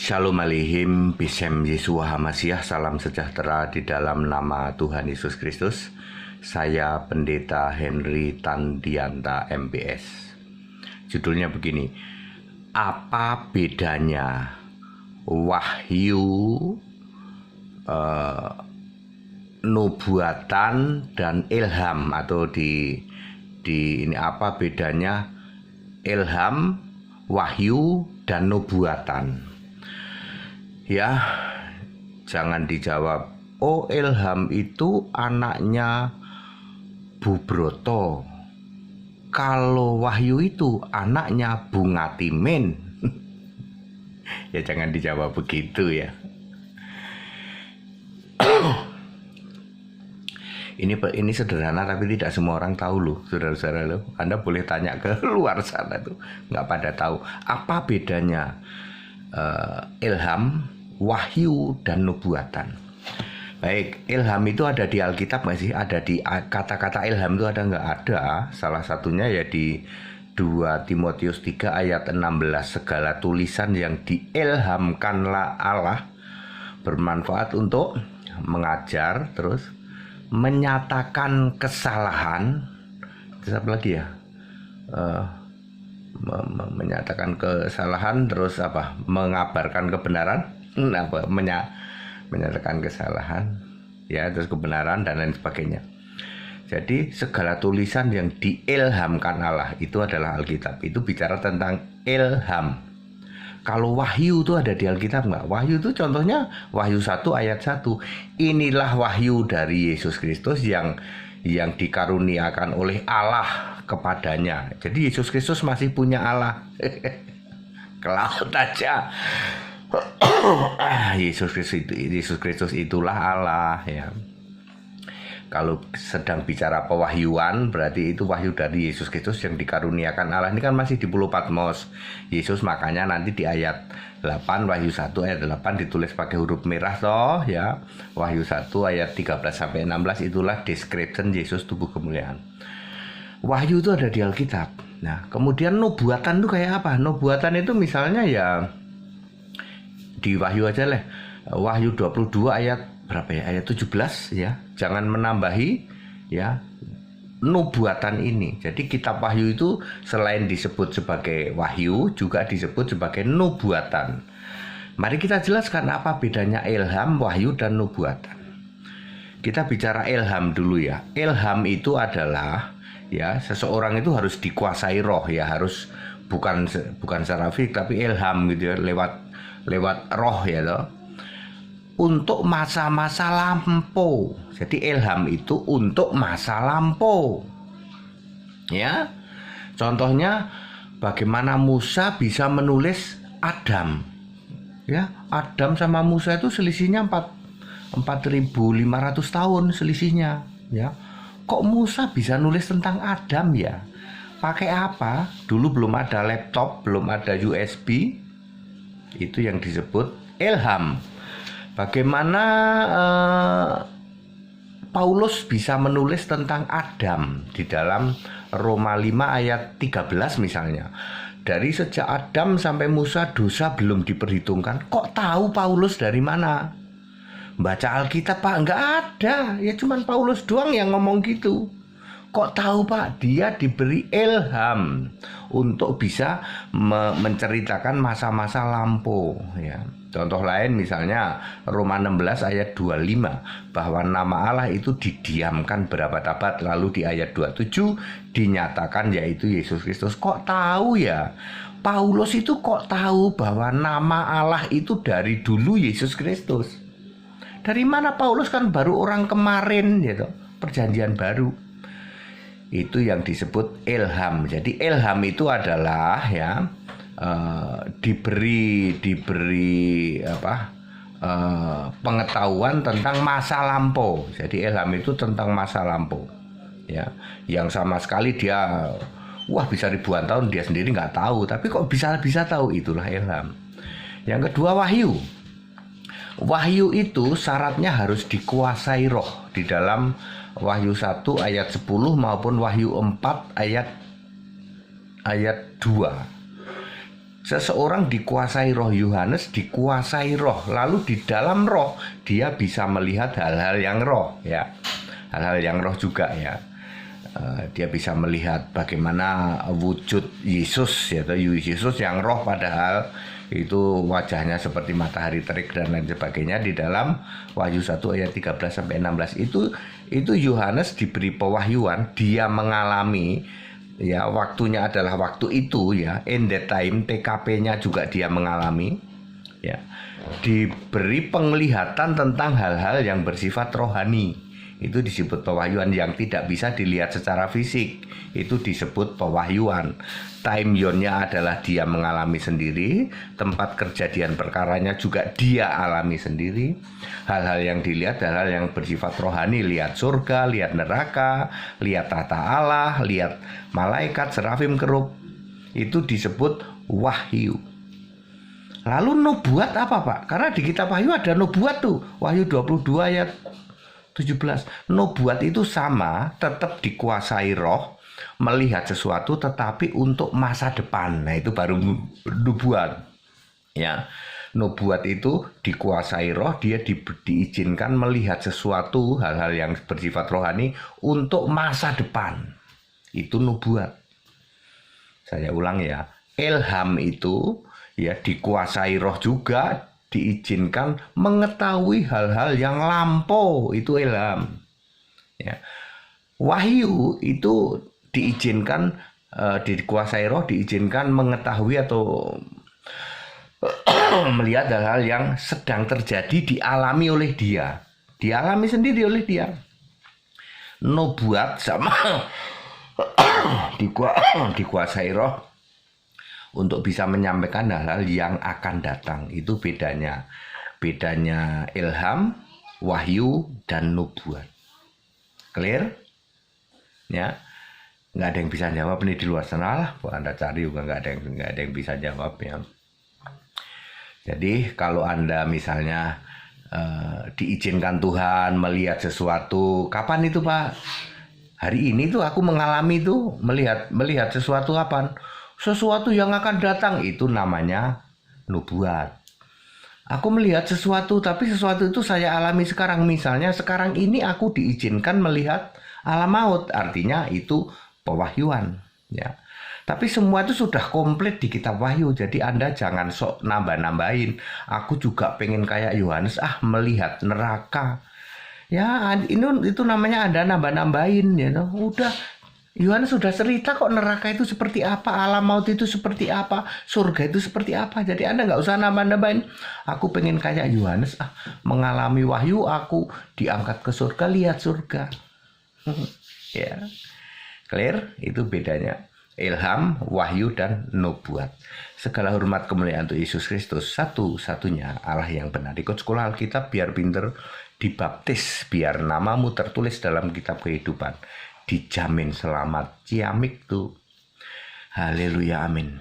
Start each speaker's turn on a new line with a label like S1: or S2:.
S1: Shalom Aleichem, Bishem Yeshua HaMashiach, salam sejahtera di dalam nama Tuhan Yesus Kristus. Saya Pendeta Henry Tandianta MPS. Judulnya begini, apa bedanya wahyu, nubuatan dan ilham, atau di ini apa bedanya ilham, wahyu dan nubuatan? Ya, jangan dijawab, oh ilham itu anaknya Bu Broto, kalau wahyu itu anaknya Bu Ngatimin. Ya jangan dijawab begitu ya. Ini sederhana tapi tidak semua orang tahu loh, saudara-saudara loh. Anda boleh tanya ke luar sana tuh, nggak pada tahu apa bedanya ilham, wahyu dan nubuatan. Baik, ilham itu ada di Alkitab nggak sih? Ada di kata-kata ilham itu ada nggak? Ada. Salah satunya ya di 2 Timotius 3 ayat 16, segala tulisan yang diilhamkanlah Allah bermanfaat untuk mengajar, terus menyatakan kesalahan, terus apa lagi ya? Menyatakan kesalahan, terus apa? Mengabarkan kebenaran, menyatakan kesalahan, ya, terus kebenaran dan lain sebagainya. Jadi segala tulisan yang diilhamkan Allah itu adalah Alkitab. Itu bicara tentang ilham. Kalau wahyu itu ada di Alkitab nggak? Wahyu itu contohnya Wahyu 1 ayat 1. Inilah wahyu dari Yesus Kristus yang dikaruniakan oleh Allah kepadanya. Jadi Yesus Kristus masih punya Allah. Ke laut aja. Yesus Kristus itulah Allah ya. Kalau sedang bicara pewahyuan, berarti itu wahyu dari Yesus Kristus yang dikaruniakan Allah. Ini kan masih di Pulau Patmos. Yesus, makanya nanti di ayat 8, Wahyu 1 ayat 8 ditulis pakai huruf merah toh ya. Wahyu 1 ayat 13-16 itulah description Yesus tubuh kemuliaan. Wahyu itu ada di Alkitab. Nah, kemudian nubuatan itu kayak apa? Nubuatan itu misalnya ya di Wahyu aja lah. Wahyu 22 ayat berapa ya? Ayat 17 ya. Jangan menambahi ya nubuatan ini. Jadi kitab Wahyu itu selain disebut sebagai wahyu juga disebut sebagai nubuatan. Mari kita jelaskan apa bedanya ilham, wahyu dan nubuatan. Kita bicara ilham dulu ya. Ilham itu adalah ya seseorang itu harus dikuasai roh ya, harus bukan secara fisik tapi ilham gitu ya, lewat roh ya toh. Untuk masa-masa lampau. Jadi ilham itu untuk masa lampau. Ya. Contohnya bagaimana Musa bisa menulis Adam. Ya, Adam sama Musa itu selisihnya 4.500 tahun selisihnya, ya. Kok Musa bisa nulis tentang Adam ya? Pakai apa? Dulu belum ada laptop, belum ada USB. Itu yang disebut ilham. Bagaimana Paulus bisa menulis tentang Adam di dalam Roma 5 ayat 13 misalnya. Dari sejak Adam sampai Musa dosa belum diperhitungkan. Kok tahu Paulus dari mana? Baca Alkitab Pak? Enggak ada. Ya cuman Paulus doang yang ngomong gitu. Kok tahu Pak? Dia diberi ilham untuk bisa menceritakan masa-masa lampau ya. Contoh lain misalnya Roma 16 ayat 25 bahwa nama Allah itu didiamkan berabad-abad, lalu di ayat 27 dinyatakan yaitu Yesus Kristus. Kok tahu ya? Paulus itu kok tahu bahwa nama Allah itu dari dulu Yesus Kristus. Dari mana Paulus kan baru orang kemarin gitu, perjanjian baru. Itu yang disebut ilham. Jadi ilham itu adalah ya diberi pengetahuan tentang masa lampau. Jadi ilham itu tentang masa lampau ya, yang sama sekali dia bisa ribuan tahun dia sendiri nggak tahu, tapi kok bisa tahu, itulah ilham. Yang kedua wahyu. Wahyu itu syaratnya harus dikuasai roh. Di dalam Wahyu 1 ayat 10 maupun Wahyu 4 ayat 2. seseorang dikuasai roh. Yohanes dikuasai roh, lalu di dalam roh dia bisa melihat hal-hal yang roh, ya, hal-hal yang roh juga, ya. Dia bisa melihat bagaimana wujud Yesus, yaitu Yesus yang roh, padahal itu wajahnya seperti matahari terik dan lain sebagainya. Di dalam Wahyu 1 ayat 13-16 itu Yohanes diberi pewahyuan, dia mengalami, ya, waktunya adalah waktu itu, ya, in that time, TKP-nya juga dia mengalami, ya, diberi penglihatan tentang hal-hal yang bersifat rohani. Itu disebut pewahyuan, yang tidak bisa dilihat secara fisik. Itu disebut pewahyuan. Time zone-nya adalah dia mengalami sendiri, tempat kejadian perkaranya juga dia alami sendiri. Hal-hal yang dilihat hal-hal yang bersifat rohani, lihat surga, lihat neraka, lihat tata Allah, lihat malaikat, serafim, kerub. Itu disebut wahyu. Lalu nubuat apa, Pak? Karena di kitab Wahyu ada nubuat tuh. Wahyu 22 ayat 17. Nubuat itu sama, tetap dikuasai roh, melihat sesuatu tetapi untuk masa depan. Nah, itu baru nubuat. Ya. Nubuat itu dikuasai roh, dia diizinkan melihat sesuatu, hal-hal yang bersifat rohani untuk masa depan. Itu nubuat. Saya ulang, ya. Ilham itu, ya, dikuasai roh juga, diizinkan mengetahui hal-hal yang lampau, itu ilham, ya. Wahyu itu diizinkan, dikuasai roh, diizinkan mengetahui atau melihat hal-hal yang sedang terjadi, dialami oleh dia, dialami sendiri oleh dia. Nubuat sama dikuasai roh untuk bisa menyampaikan hal-hal yang akan datang. Itu bedanya ilham, wahyu, dan nubuat. Clear? Ya, nggak ada yang bisa jawab nih di luar sana lah. Anda cari juga nggak ada yang bisa jawab, ya. Jadi kalau Anda misalnya diizinkan Tuhan melihat sesuatu, kapan itu, Pak? Hari ini tuh aku mengalami tuh melihat sesuatu apa? Sesuatu yang akan datang, itu namanya nubuat. Aku melihat sesuatu, tapi sesuatu itu saya alami sekarang. Misalnya sekarang ini aku diizinkan melihat alam maut, artinya itu pewahyuan, ya. Tapi semua itu sudah komplit di kitab Wahyu. Jadi Anda jangan sok nambah-nambahin. Aku juga pengen kayak Yohanes, melihat neraka. Ya, itu namanya Anda nambah-nambahin, ya. Udah, Yohanes sudah cerita kok neraka itu seperti apa, alam maut itu seperti apa, surga itu seperti apa. Jadi Anda nggak usah nambah-nambahin. Aku pengen kayak Yohanes, mengalami wahyu, aku diangkat ke surga, lihat surga. Ya, clear? Itu bedanya ilham, wahyu, dan nubuat. Segala hormat kemuliaan untuk Yesus Kristus, satu-satunya Allah yang benar. Ikut sekolah Alkitab biar pinter, dibaptis biar namamu tertulis dalam kitab kehidupan. Dijamin selamat, ciamik tuh. Haleluya, amin.